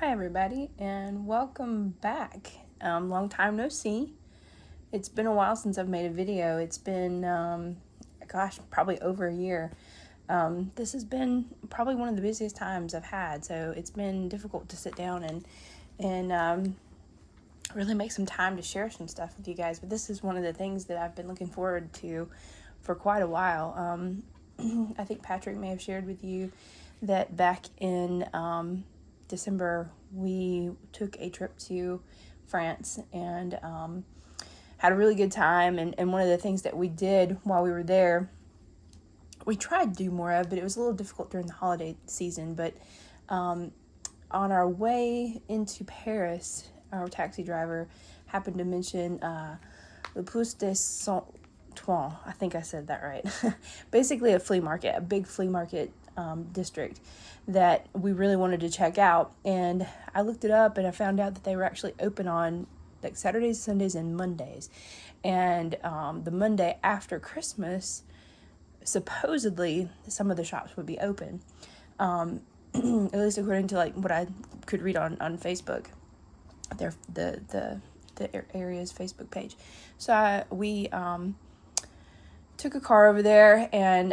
Hi, everybody, and welcome back. Long time no see. It's been a while since I've made a video. It's been, probably over a year. This has been probably one of the busiest times I've had, so it's been difficult to sit down and really make some time to share some stuff with you guys. But this is one of the things that I've been looking forward to for quite a while. I think Patrick may have shared with you that back in December, we took a trip to France and had a really good time. And one of the things that we did while we were there, we tried to do more of, but it was a little difficult during the holiday season. But on our way into Paris, our taxi driver happened to mention Le Pouce de Saint-Ouen. I think I said that right. Basically a flea market, a big flea market district that we really wanted to check out. And I looked it up and I found out that they were actually open on like Saturdays, Sundays, and Mondays. And the Monday after Christmas, supposedly some of the shops would be open. At least according to like what I could read on Facebook, the area's Facebook page. So we took a car over there, and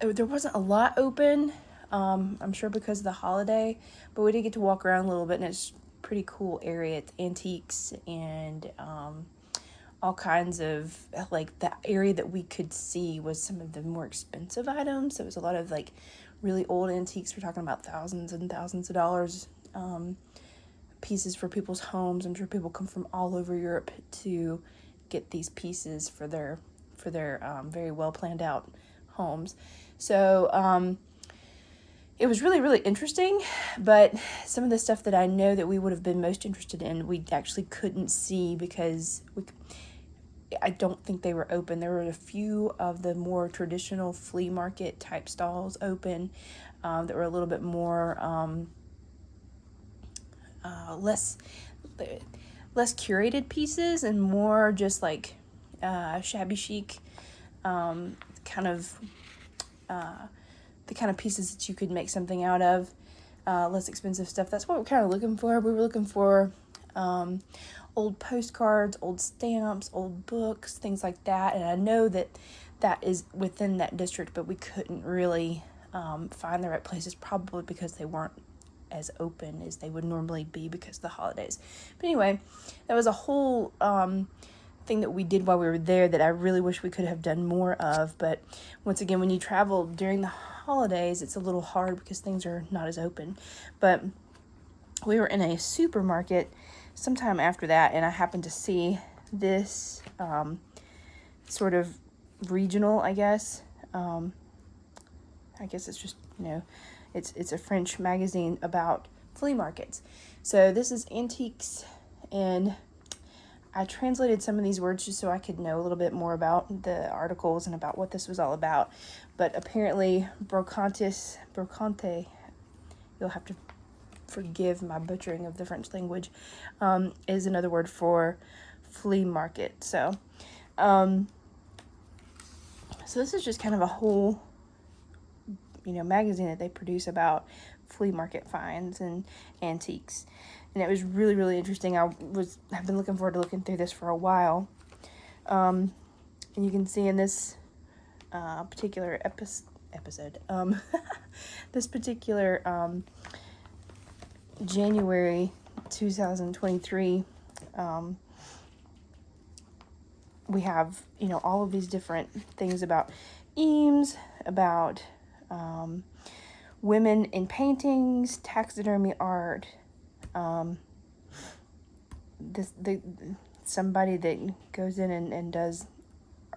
there wasn't a lot open. I'm sure because of the holiday, but we did get to walk around a little bit, and it's a pretty cool area. It's antiques and all kinds of, like, the area that we could see was some of the more expensive items. So it was a lot of like really old antiques. We're talking about thousands and thousands of dollars pieces for people's homes. I'm sure people come from all over Europe to get these pieces for their very well planned out homes. So it was really, really interesting, but some of the stuff that I know that we would have been most interested in, we actually couldn't see because I don't think they were open. There were a few of the more traditional flea market type stalls open that were a little bit more less curated pieces and more just like shabby chic kind of the kind of pieces that you could make something out of, less expensive stuff. That's what we're kind of looking for. We were looking for old postcards, old stamps, old books, things like that. And I know that is within that district, but we couldn't really find the right places, probably because they weren't as open as they would normally be because of the holidays. But anyway, that was a whole thing that we did while we were there that I really wish we could have done more of. But once again, when you travel during the holidays, it's a little hard because things are not as open. But we were in a supermarket sometime after that, and I happened to see this sort of regional, I guess it's just, it's a French magazine about flea markets. So this is antiques, and I translated some of these words just so I could know a little bit more about the articles and about what this was all about. But apparently brocante, you'll have to forgive my butchering of the French language, is another word for flea market. So this is just kind of a whole magazine that they produce about flea market finds and antiques, and it was really, really interesting. I've been looking forward to looking through this for a while, and you can see in this particular episode this particular January 2023, we have all of these different things about Eames, about women in paintings, taxidermy art, somebody that goes in and does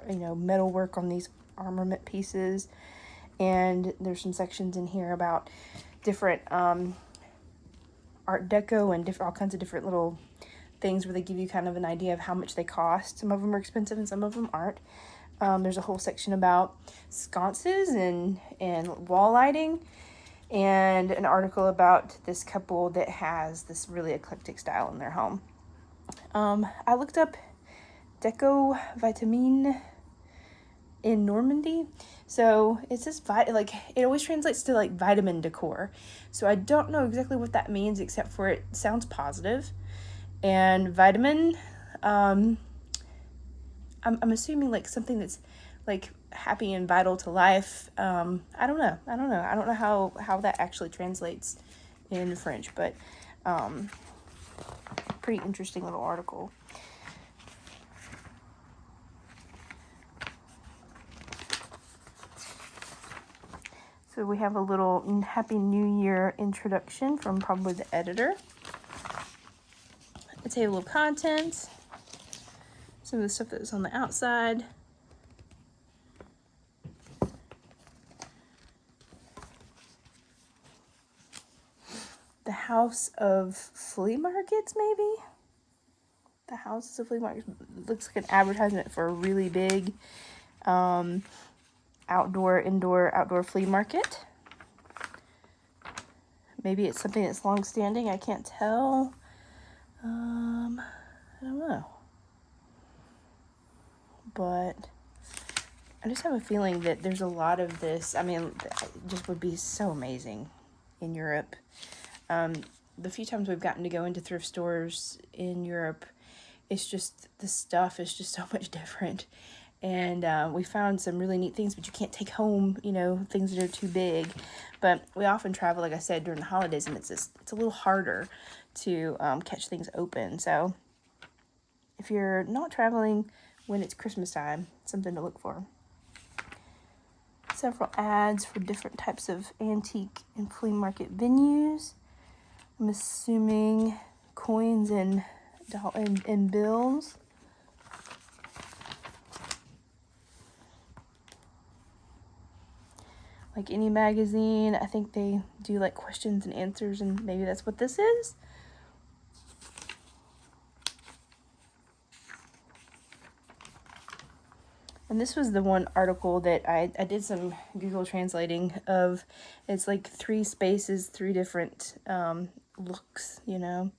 metal work on these armament pieces. And there's some sections in here about different Art Deco and all kinds of different little things where they give you kind of an idea of how much they cost. Some of them are expensive and some of them aren't. There's a whole section about sconces and wall lighting, and an article about this couple that has this really eclectic style in their home. I looked up Deco Vitamine in Normandy. So it says like it always translates to like vitamin decor. So I don't know exactly what that means, except for it sounds positive. And vitamin, I'm assuming like something that's like happy and vital to life. I don't know. I don't know how that actually translates in French, but pretty interesting little article. So we have a little Happy New Year introduction from probably the editor. A table of contents. Some of the stuff that's on the outside. The House of Flea Markets, maybe? The House of Flea Markets looks like an advertisement for a really big outdoor flea market. Maybe it's something that's long-standing, I can't tell. I don't know. But I just have a feeling that there's a lot of this. I mean, it just would be so amazing in Europe. The few times we've gotten to go into thrift stores in Europe, it's just, the stuff is just so much different. And we found some really neat things, but you can't take home, you know, things that are too big. But we often travel, like I said, during the holidays, and it's a little harder to catch things open. So if you're not traveling when it's Christmas time, something to look for. Several ads for different types of antique and flea market venues. I'm assuming coins and bills. Like any magazine, I think they do like questions and answers, and maybe that's what this is. And this was the one article that I did some Google translating of. It's like 3 spaces, 3 different looks, you know.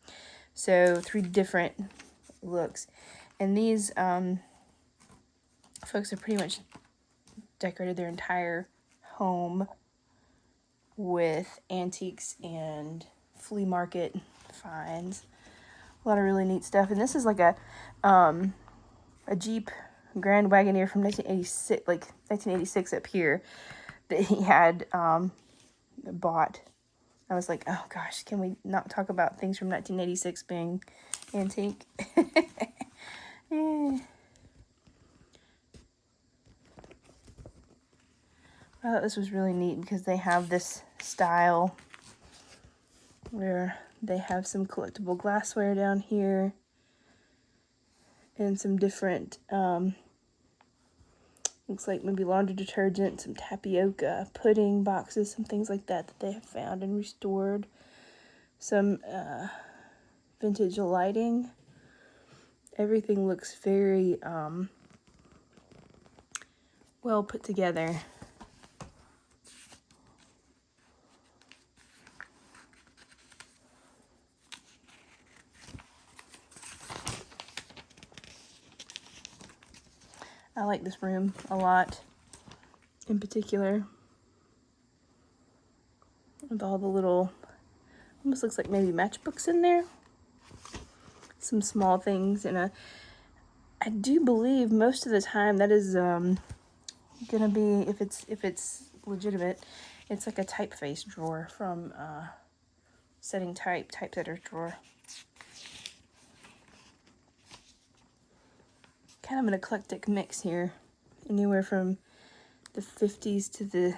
So 3 different looks. And these folks have pretty much decorated their entire home with antiques and flea market finds. A lot of really neat stuff. And this is like a Jeep Grand Wagoneer from 1986 up here that he had bought. I was like, oh gosh, can we not talk about things from 1986 being antique? Yeah. I thought this was really neat because they have this style where they have some collectible glassware down here and some different, looks like maybe laundry detergent, some tapioca, pudding boxes, some things like that they have found and restored. Some vintage lighting. Everything looks very well put together. I like this room a lot, in particular, with all the little, almost looks like maybe matchbooks in there. Some small things, and I do believe most of the time that is gonna be, if it's legitimate, it's like a typeface drawer from setting typesetter drawer. Kind of an eclectic mix here, anywhere from the 50s to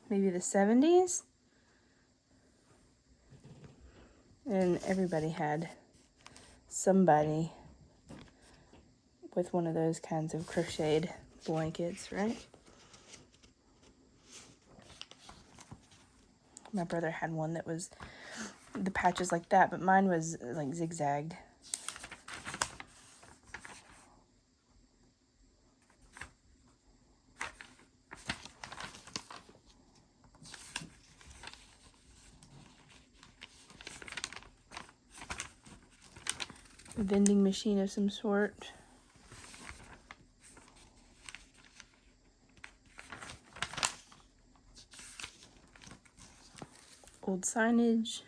maybe the 70s, and everybody had somebody with one of those kinds of crocheted blankets, right? My brother had one that was the patches like that, but mine was like zigzagged. A vending machine of some sort. old signage.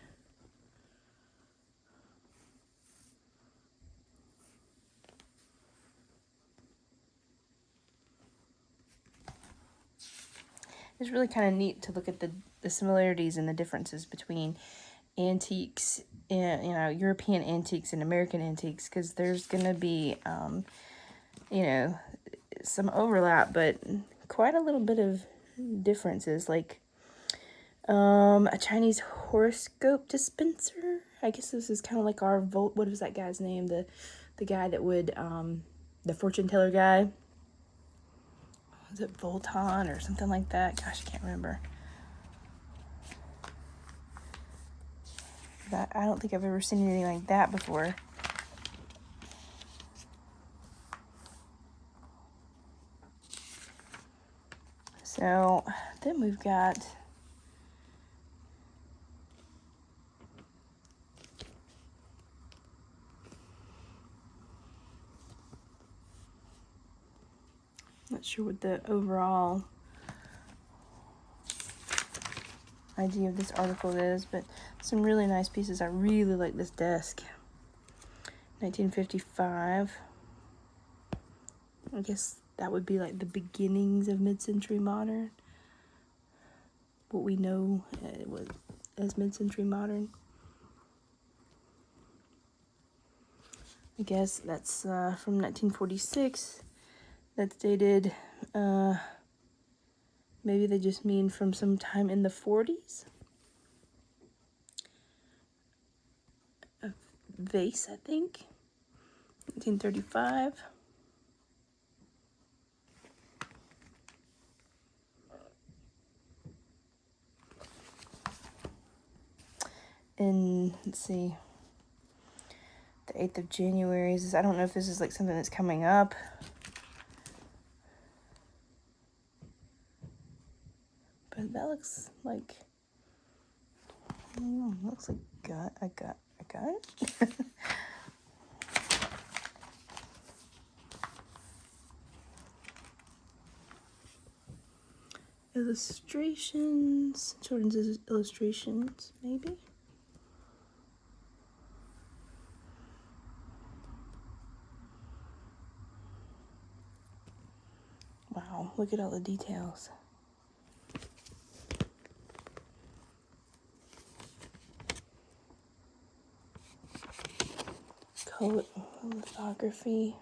It's really kind of neat to look at the similarities and the differences between antiques and, you know, European antiques and American antiques, because there's gonna be you know, some overlap, but quite a little bit of differences, like a Chinese horoscope dispenser. I guess this is kind of like our what was that guy's name, the guy that would the fortune teller guy, was it Volton or something like that? Gosh, I can't remember. That, I don't think I've ever seen anything like that before. So then we've got not sure what the overall idea of this article is, but some really nice pieces. I really like this desk. 1955. I guess that would be like the beginnings of mid-century modern. What we know as mid-century modern. I guess that's from 1946. That's dated, maybe they just mean from some time in the 40s. A vase, I think. 1935. And let's see, the 8th of January is, I don't know if this is like something that's coming up. But that looks like, I don't know, looks like a gun. Illustrations, children's illustrations, maybe. Wow, look at all the details. Color lithography.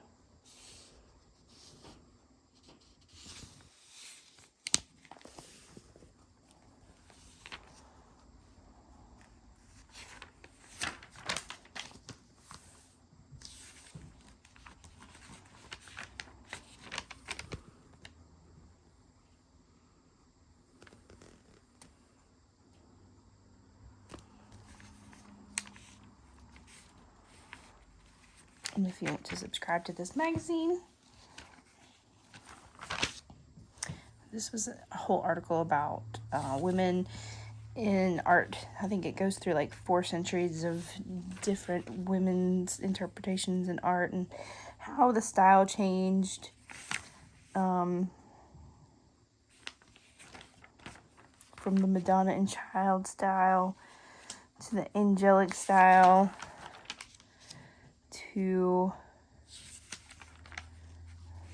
And if you want to subscribe to this magazine, this was a whole article about women in art. I think it goes through like 4 centuries of different women's interpretations in art and how the style changed. From the Madonna and Child style to the angelic style to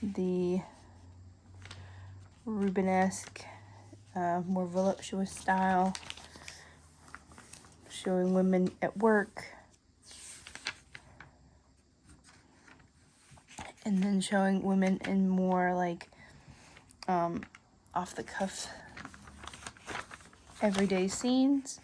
the Rubenesque, more voluptuous style, showing women at work, and then showing women in more like off the cuff everyday scenes.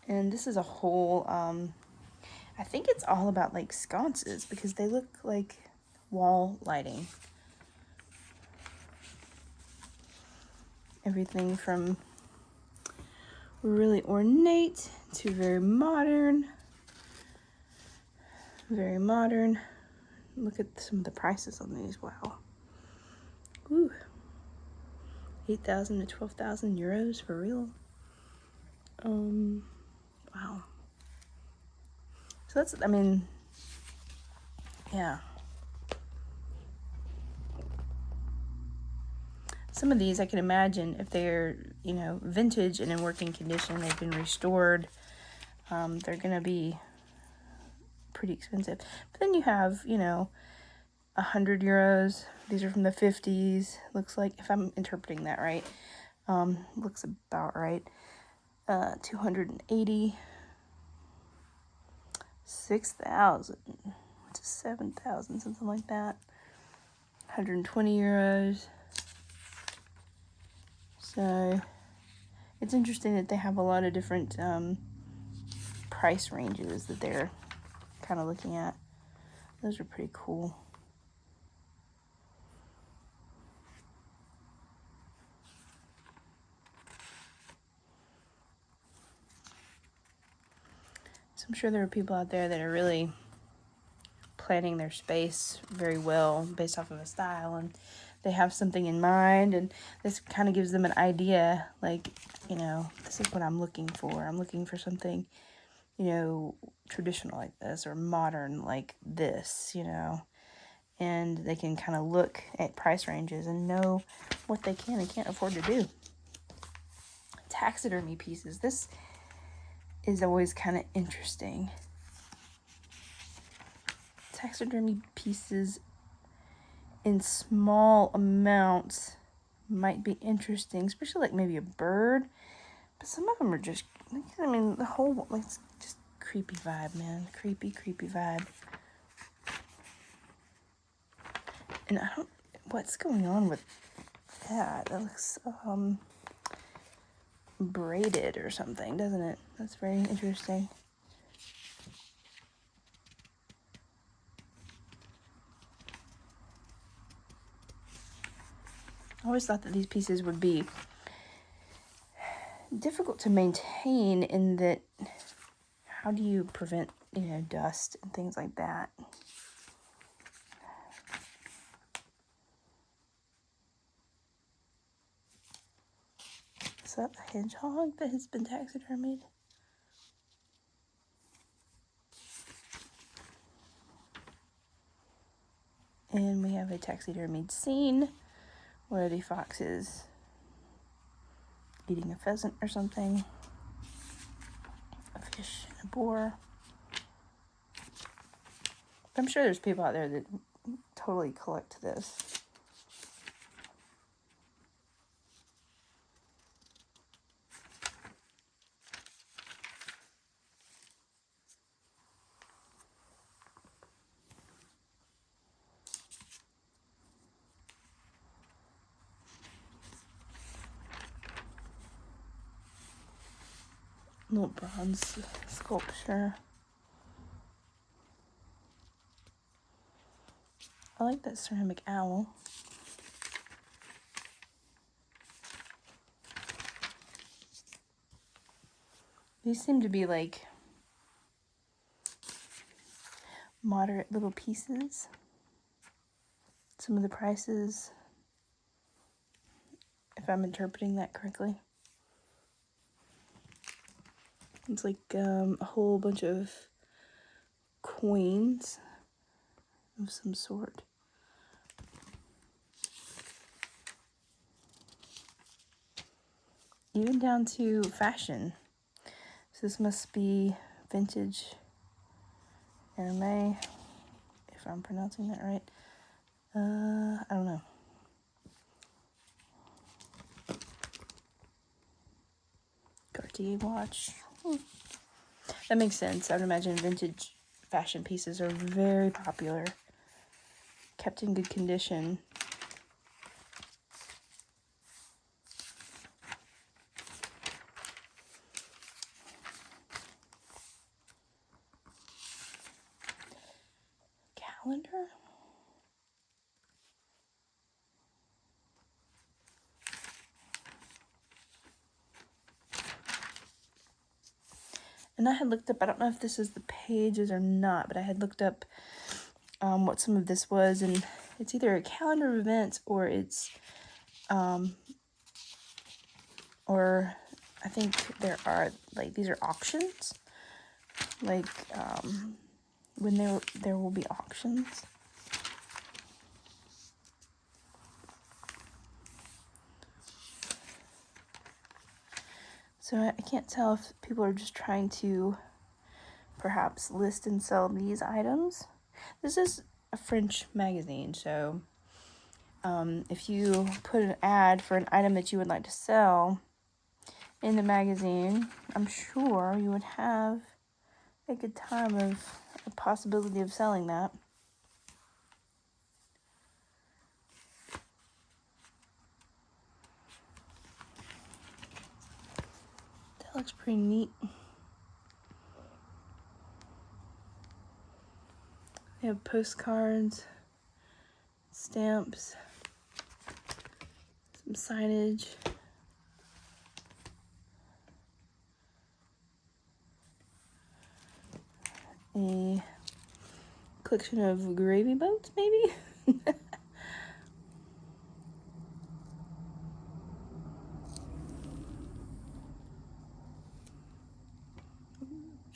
And this is a whole, I think it's all about like sconces because they look like wall lighting. Everything from really ornate to very modern. Very modern. Look at some of the prices on these. Wow. Ooh. 8,000 to 12,000 euros for real. Wow. So that's, I mean, Yeah. Some of these I can imagine if they're, you know, vintage and in working condition, they've been restored, they're going to be pretty expensive. But then you have, you know, 100 euros. These are from the 50s. Looks like, if I'm interpreting that right, looks about right. 280, 6,000 to 7,000, something like that. 120 euros. So it's interesting that they have a lot of different price ranges that they're kind of looking at. Those are pretty cool. So I'm sure there are people out there that are really planning their space very well based off of a style, and they have something in mind, and this kind of gives them an idea, like, you know, this is what I'm looking for. I'm looking for something, you know, traditional like this, or modern like this, you know, and they can kind of look at price ranges and know what they can and can't afford to do. Taxidermy pieces. This is always kind of interesting. Taxidermy pieces in small amounts might be interesting, especially like maybe a bird. But some of them are just, I mean, the whole, like, it's just creepy vibe, man. Creepy vibe. And I don't, what's going on with that? That looks braided or something, doesn't it? That's very interesting. I always thought that these pieces would be difficult to maintain, in that, how do you prevent, you know, dust and things like that? Is that a hedgehog that has been taxidermied? And we have a taxidermied scene where the fox is eating a pheasant or something, a fish, and a boar. I'm sure there's people out there that totally collect this. Little bronze sculpture. I like that ceramic owl. These seem to be like moderate little pieces. Some of the prices, if I'm interpreting that correctly, it's like a whole bunch of coins of some sort. Even down to fashion. So this must be vintage anime, if I'm pronouncing that right. I don't know. Cartier watch. That makes sense. I would imagine vintage fashion pieces are very popular, kept in good condition. Calendar? And I had looked up, I don't know if this is the pages or not, but I had looked up what some of this was, and it's either a calendar of events, or it's, or I think there are, like, these are auctions, like, when there will be auctions. So I can't tell if people are just trying to perhaps list and sell these items. This is a French magazine, so if you put an ad for an item that you would like to sell in the magazine, I'm sure you would have a good time of a possibility of selling that. That looks pretty neat. They have postcards, stamps, some signage. A collection of gravy boats, maybe?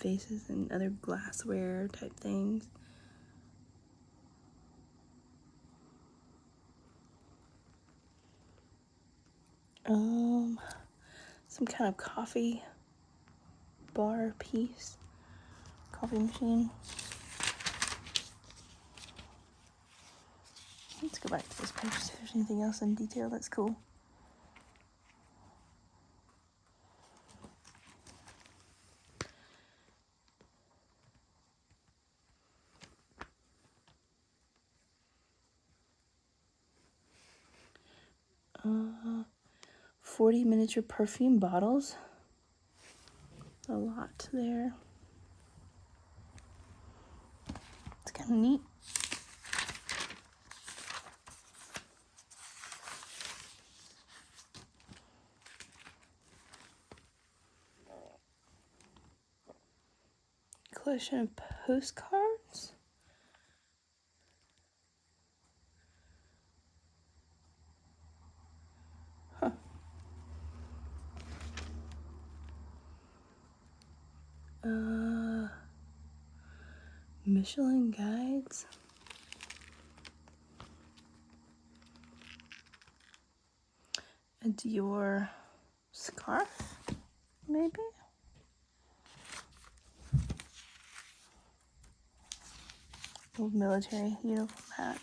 Vases and other glassware type things. Some kind of coffee bar piece. Coffee machine. Let's go back to this page, see if there's anything else in detail that's cool. Uh, 40 miniature perfume bottles. A lot there. It's kind of neat. Collection of postcards. Huh. Michelin guides. A Dior scarf, maybe? Old military uniform hat.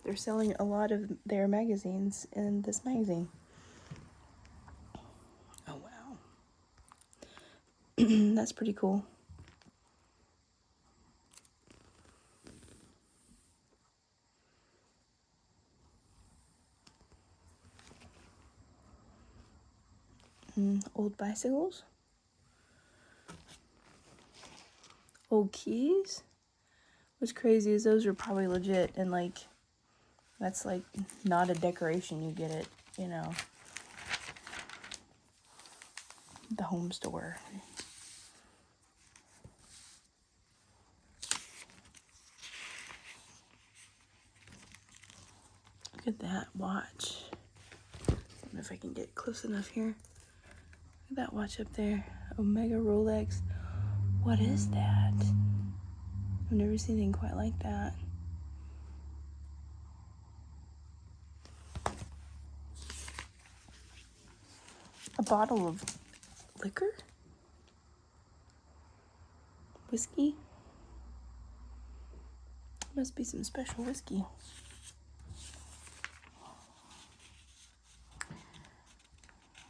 They're selling a lot of their magazines in this magazine. Oh, wow. That's pretty cool. Old bicycles. Old keys. What's crazy is those are probably legit, and like, that's like not a decoration. You get it, you know, the home store. Look at that watch. I don't know if I can get close enough here. Look at that watch up there. Omega Rolex. What is that? I've never seen anything quite like that. A bottle of liquor? Whiskey? Must be some special whiskey.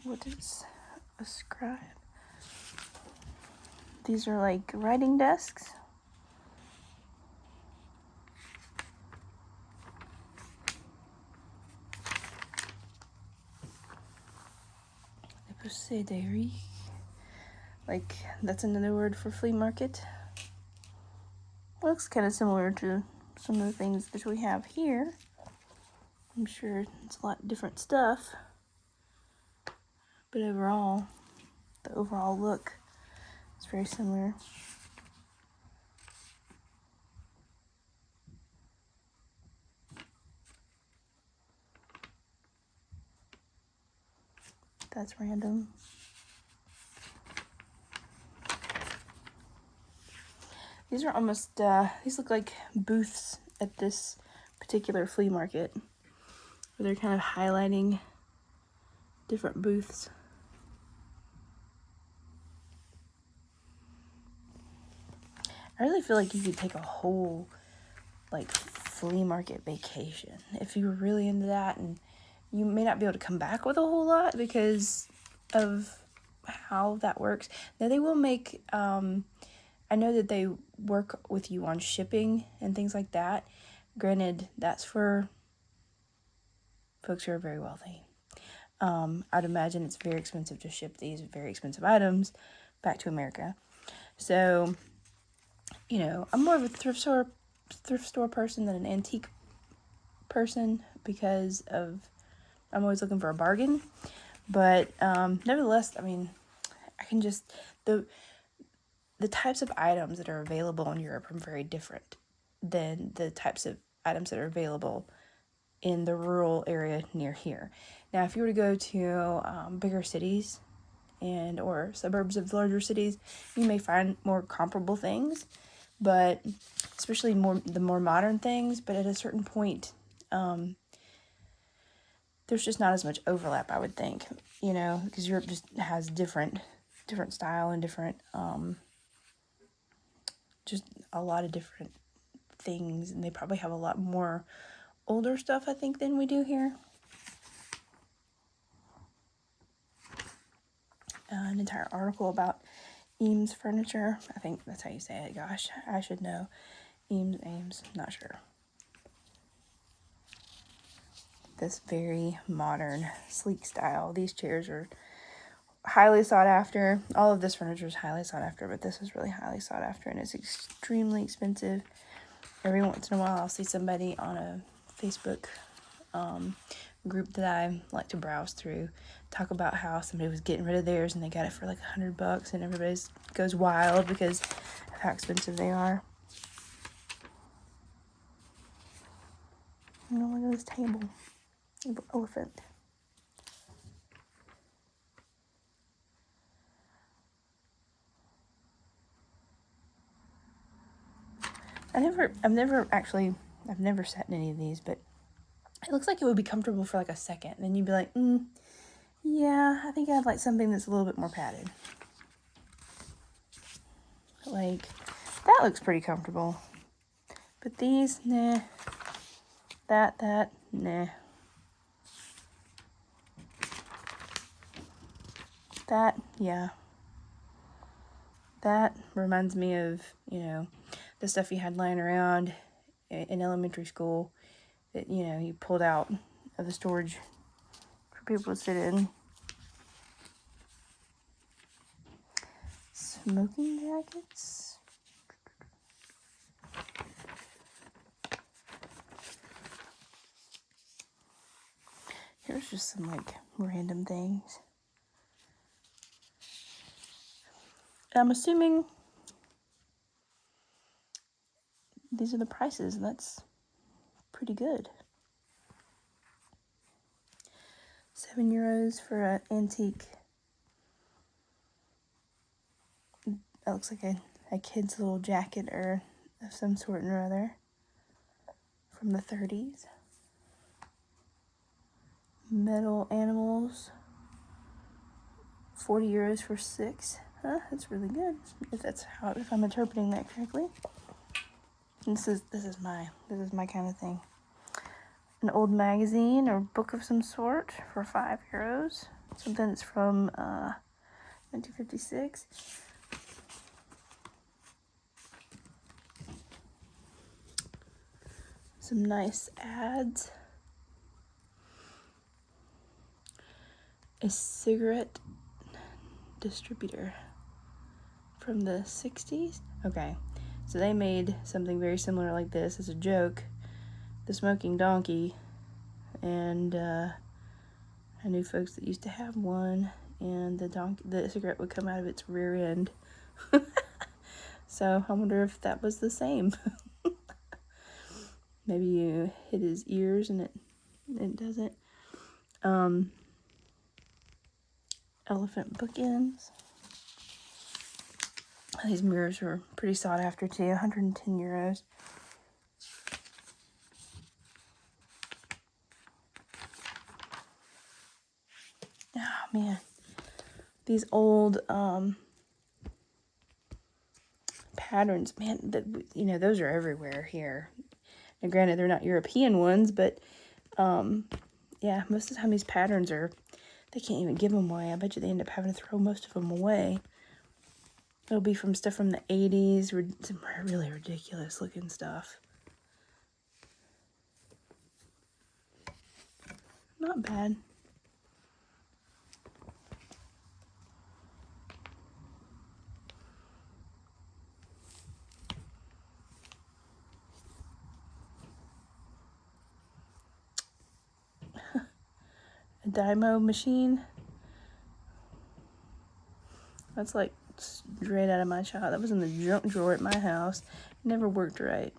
What is a scribe? These are like writing desks. Like, that's another word for flea market. Looks kind of similar to some of the things that we have here. I'm sure it's a lot different stuff, but overall, the overall look is very similar. That's random. These are almost, these look like booths at this particular flea market, where they're kind of highlighting different booths. I really feel like you could take a whole, like, flea market vacation if you were really into that, and you may not be able to come back with a whole lot because of how that works. Now, they will make, I know that they work with you on shipping and things like that. Granted, that's for folks who are very wealthy. I'd imagine it's very expensive to ship these very expensive items back to America. So, you know, I'm more of a thrift store person than an antique person because of I'm always looking for a bargain. But nevertheless, I mean, I can just the types of items that are available in Europe are very different than the types of items that are available in the rural area near here. Now, if you were to go to bigger cities and or suburbs of larger cities, you may find more comparable things, but especially the more modern things. But at a certain point, there's just not as much overlap, I would think, you know, because Europe just has different style and different, just a lot of different things, and they probably have a lot more older stuff, I think, than we do here. An entire article about Eames furniture. I think that's how you say it. Gosh, I should know. Ames, not sure. This very modern, sleek style. These chairs are highly sought after. All of this furniture is highly sought after, but this is really highly sought after, and it's extremely expensive. Every once in a while, I'll see somebody on a Facebook group that I like to browse through talk about how somebody was getting rid of theirs and they got it for like $100, and everybody goes wild because of how expensive they are. You know, look at this table. Little elephant. I've never sat in any of these, but it looks like it would be comfortable for like a second. And then you'd be like, yeah, I think I'd like something that's a little bit more padded. Like, that looks pretty comfortable. But these, nah. That, nah. That, yeah. That reminds me of, you know, the stuff you had lying around in elementary school that, you know, you pulled out of the storage for people to sit in. Smoking jackets. Here's just some, like, random things. I'm assuming these are the prices, and that's pretty good. €7 for an antique. That looks like a kid's little jacket or of some sort or other from the 30s. Metal animals. €40 for 6. Huh, that's really good. If I'm interpreting that correctly. And this is my kind of thing. An old magazine or book of some sort for €5. Something that's from 1956. Some nice ads. A cigarette distributor from the 60s. Okay, so they made something very similar like this as a joke. The smoking donkey, and I knew folks that used to have one, and the cigarette would come out of its rear end. So I wonder if that was the same. Maybe you hit his ears and it doesn't. elephant bookends. These mirrors were pretty sought after too, 110 euros. Oh man, these old patterns, man, that, you know, those are everywhere here. And granted, they're not European ones, but yeah, most of the time these patterns are, they can't even give them away. I bet you they end up having to throw most of them away. It'll be from stuff from the 80s, some really ridiculous looking stuff. Not bad. A Dymo machine. That's like straight out of my child. That was in the junk drawer at my house. Never worked right.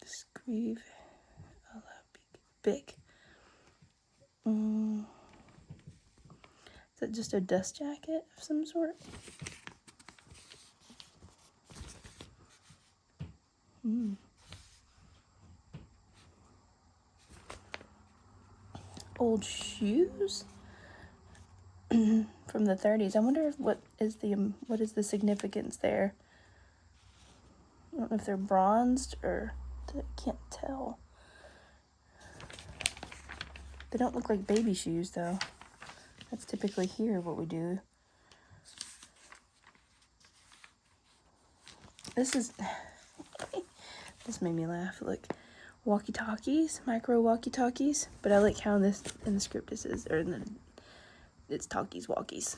Screeve. Big. Is that just a dust jacket of some sort? Old shoes from the 30s. I wonder if what is the significance there. I don't know if they're bronzed or I can't tell. They don't look like baby shoes though. That's typically here what we do. This made me laugh. Look, walkie-talkies, micro walkie-talkies. But I like how this in the script it says, or it's talkies walkies.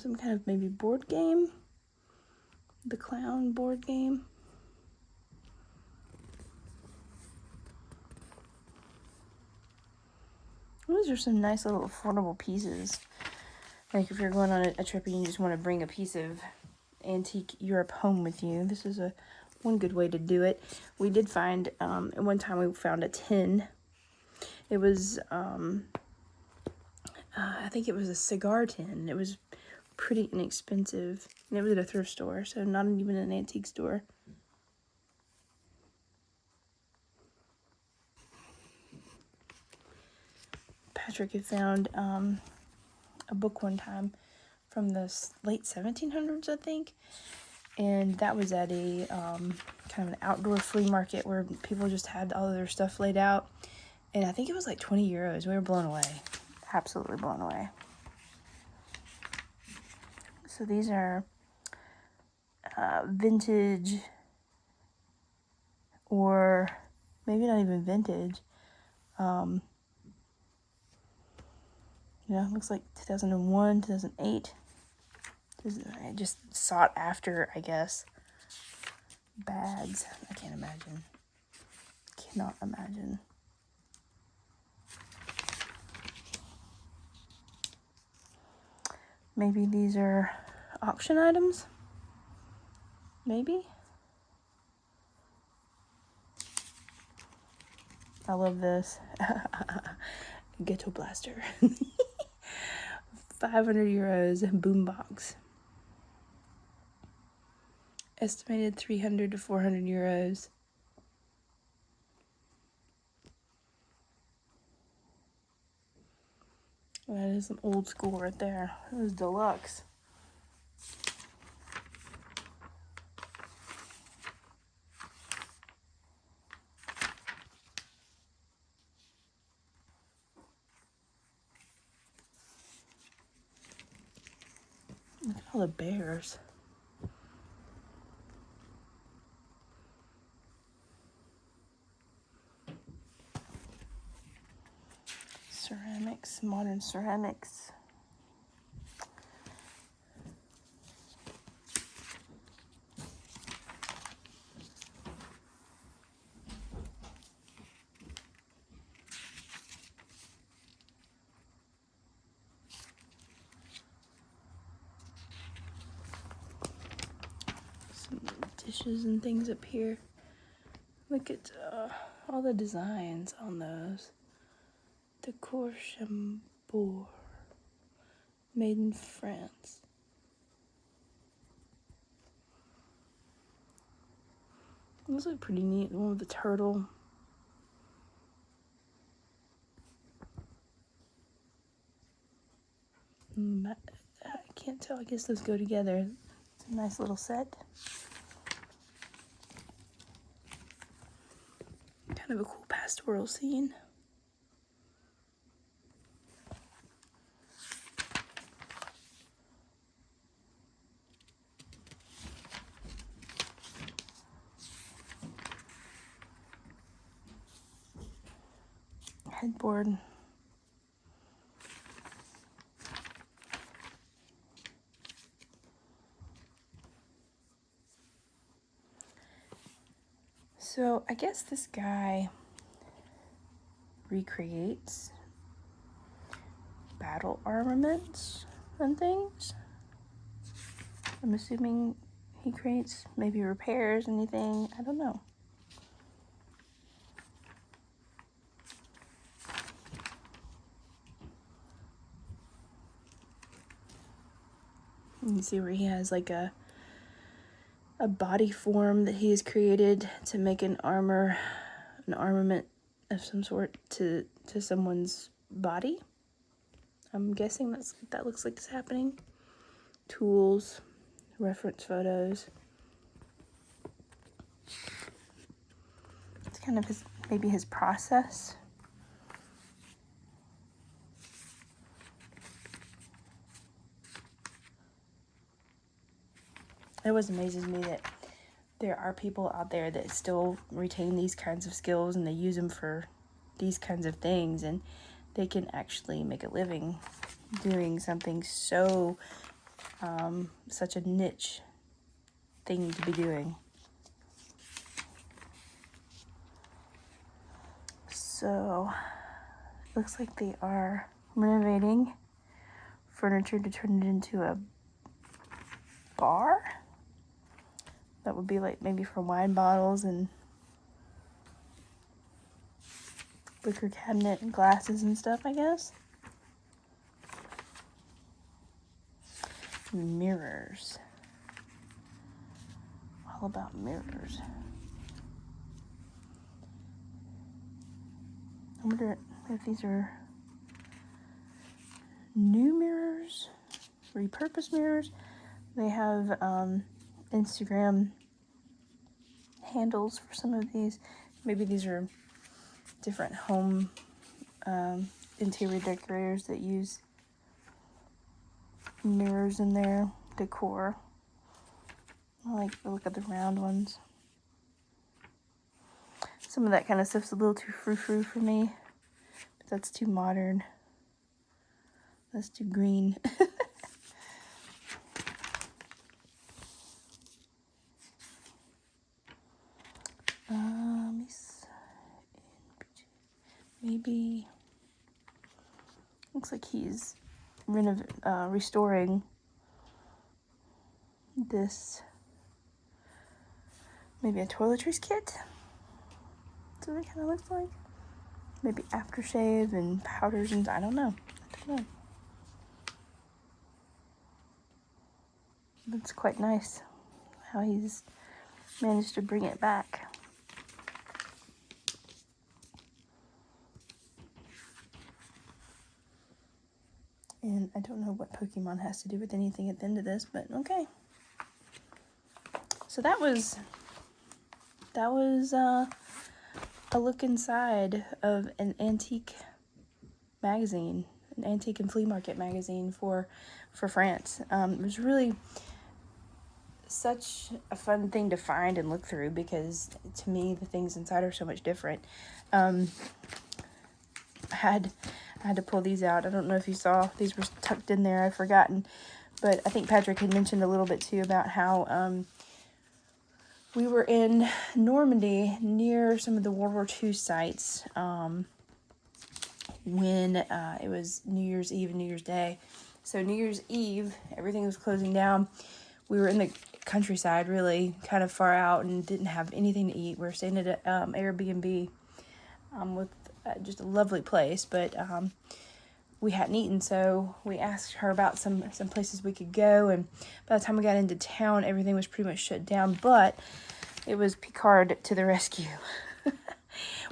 Some kind of maybe board game. The clown board game. Those are some nice little affordable pieces. Like if you're going on a trip and you just want to bring a piece of antique Europe home with you, this is one good way to do it. We did find, at one time we found a tin. It was, I think it was a cigar tin. It was pretty inexpensive. And it was at a thrift store, so not even an antique store. Patrick had found a book one time from the late 1700s, I think. And that was at a kind of an outdoor flea market where people just had all of their stuff laid out. And I think it was like 20 euros. We were blown away. Absolutely blown away. So these are vintage, or maybe not even vintage. You know, it looks like 2001, 2008. Just sought after, I guess. Bags. I can't imagine. Cannot imagine. Maybe these are auction items? Maybe? I love this. Ghetto blaster. 500 euros boombox. Estimated 300 to 400 euros. That is some old school right there. It was deluxe. Look at all the bears. Ceramics, modern ceramics. Some dishes and things up here. Look at all the designs on those. Decor Chambord, made in France. Those look pretty neat. The one with the turtle. I can't tell. I guess those go together. It's a nice little set. Kind of a cool pastoral scene. Headboard. So I guess this guy recreates battle armaments and things. I'm assuming he creates, maybe repairs anything. I don't know. You can see where he has like a body form that he has created to make an armament of some sort to someone's body. I'm guessing that's what that looks like is happening. Tools, reference photos. It's kind of maybe his process. It always amazes me that there are people out there that still retain these kinds of skills and they use them for these kinds of things, and they can actually make a living doing something so, such a niche thing to be doing. So, looks like they are renovating furniture to turn it into a bar. That would be like maybe for wine bottles and liquor cabinet and glasses and stuff, I guess. Mirrors. All about mirrors. I wonder if these are new mirrors, repurposed mirrors. They have Instagram handles for some of these. Maybe these are different home interior decorators that use mirrors in their decor. I like the look of the round ones. Some of that kind of stuff's a little too frou-frou for me, but that's too modern. That's too green. Maybe looks like he's restoring this. Maybe a toiletries kit. That's what it kind of looks like. Maybe aftershave and powders and I don't know. It's quite nice how he's managed to bring it back. And I don't know what Pokemon has to do with anything at the end of this, but okay. So that was a look inside of an antique magazine, an antique and flea market magazine for France. It was really such a fun thing to find and look through because to me the things inside are so much different. I had to pull these out. I don't know if you saw, these were tucked in there, I've forgotten. But I think Patrick had mentioned a little bit too about how we were in Normandy near some of the World War II sites when it was New Year's Eve and New Year's Day. So New Year's Eve, everything was closing down. we were in the countryside, really kind of far out, and didn't have anything to eat. We were staying at an Airbnb with just a lovely place, but we hadn't eaten, so we asked her about some places we could go, and by the time we got into town, everything was pretty much shut down, but it was Picard to the rescue.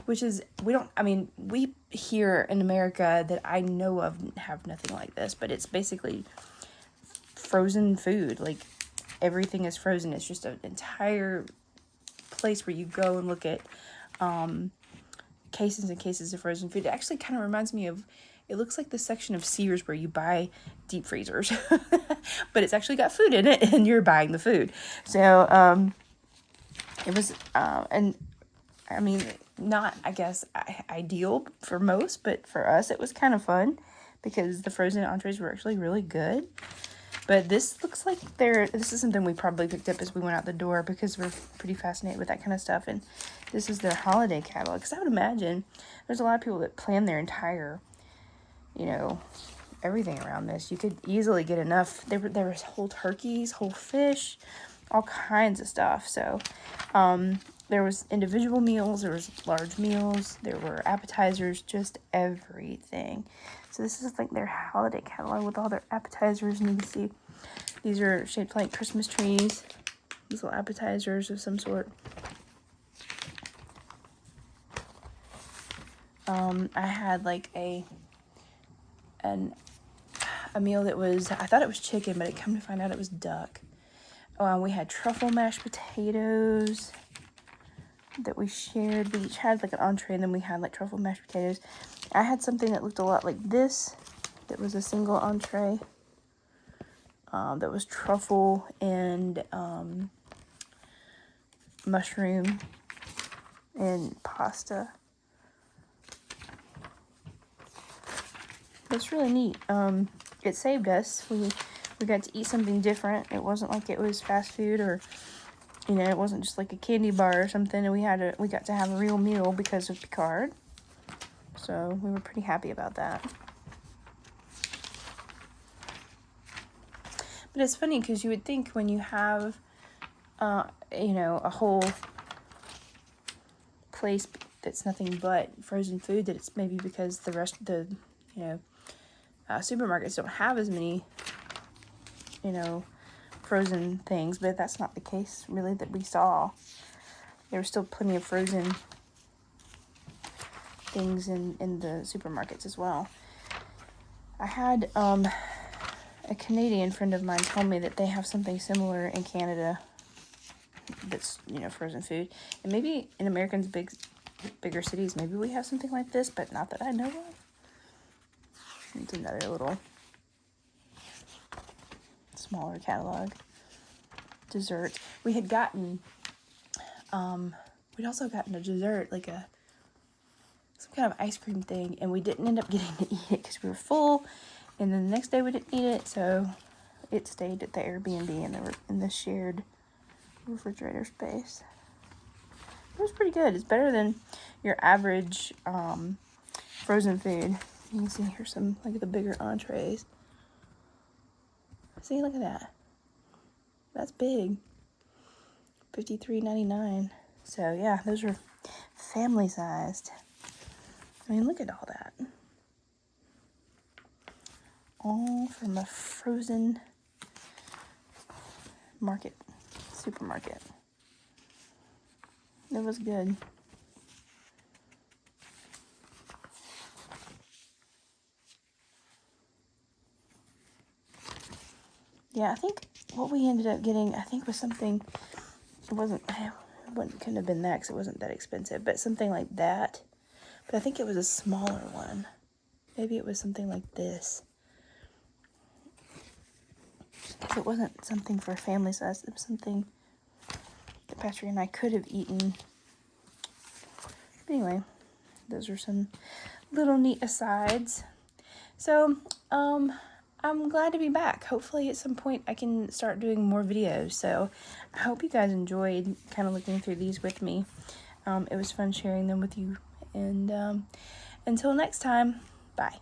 Which is, we here in America that I know of have nothing like this, but it's basically frozen food. Like, everything is frozen. It's just an entire place where you go and look at cases and cases of frozen food. It actually kind of reminds me of, it looks like the section of Sears where you buy deep freezers, but it's actually got food in it, and you're buying the food. So it was, and I mean, not, I guess, ideal for most, but for us, it was kind of fun because the frozen entrees were actually really good. But this looks like this is something we probably picked up as we went out the door because we're pretty fascinated with that kind of stuff. And this is their holiday catalog. Because I would imagine there's a lot of people that plan their entire, everything around this. You could easily get enough. There was whole turkeys, whole fish, all kinds of stuff. So, there was individual meals, there was large meals, there were appetizers, just everything. So this is like their holiday catalog with all their appetizers, and you can see these are shaped like Christmas trees. These little appetizers of some sort. I had like a meal that was, I thought it was chicken, but it come to find out it was duck. We had truffle mashed potatoes that we shared. We each had like an entree, and then we had like truffle mashed potatoes. I had something that looked a lot like this, that was a single entree, that was truffle and mushroom and pasta. It's really neat. It saved us. We got to eat something different. It wasn't like it was fast food, or it wasn't just like a candy bar or something. And we got to have a real meal because of Picard. So we were pretty happy about that. But it's funny because you would think when you have, a whole place that's nothing but frozen food, that it's maybe because the rest of the, supermarkets don't have as many, frozen things, but that's not the case really that we saw. There were still plenty of frozen things in the supermarkets as well. I had a Canadian friend of mine tell me that they have something similar in Canada that's, frozen food. And maybe in Americans' bigger cities, maybe we have something like this, but not that I know of. It's another little smaller catalog. Dessert. We had gotten, we'd also gotten a dessert, like some kind of ice cream thing, and we didn't end up getting to eat it because we were full, and then the next day we didn't eat it, so it stayed at the Airbnb in the shared refrigerator space. It was pretty good. It's better than your average frozen food. You can see here's some, like, the bigger entrees. See, look at that. That's big. $53.99. So yeah, those are family sized. I mean, look at all that. All from a frozen supermarket. It was good. Yeah, I think what we ended up getting, was something, couldn't have been that because it wasn't that expensive, but something like that. But I think it was a smaller one. Maybe it was something like this. Because it wasn't something for family size. It was something that Patrick and I could have eaten. But anyway, those are some little neat asides. So, I'm glad to be back. Hopefully at some point I can start doing more videos. So I hope you guys enjoyed kind of looking through these with me. It was fun sharing them with you. And until next time, bye.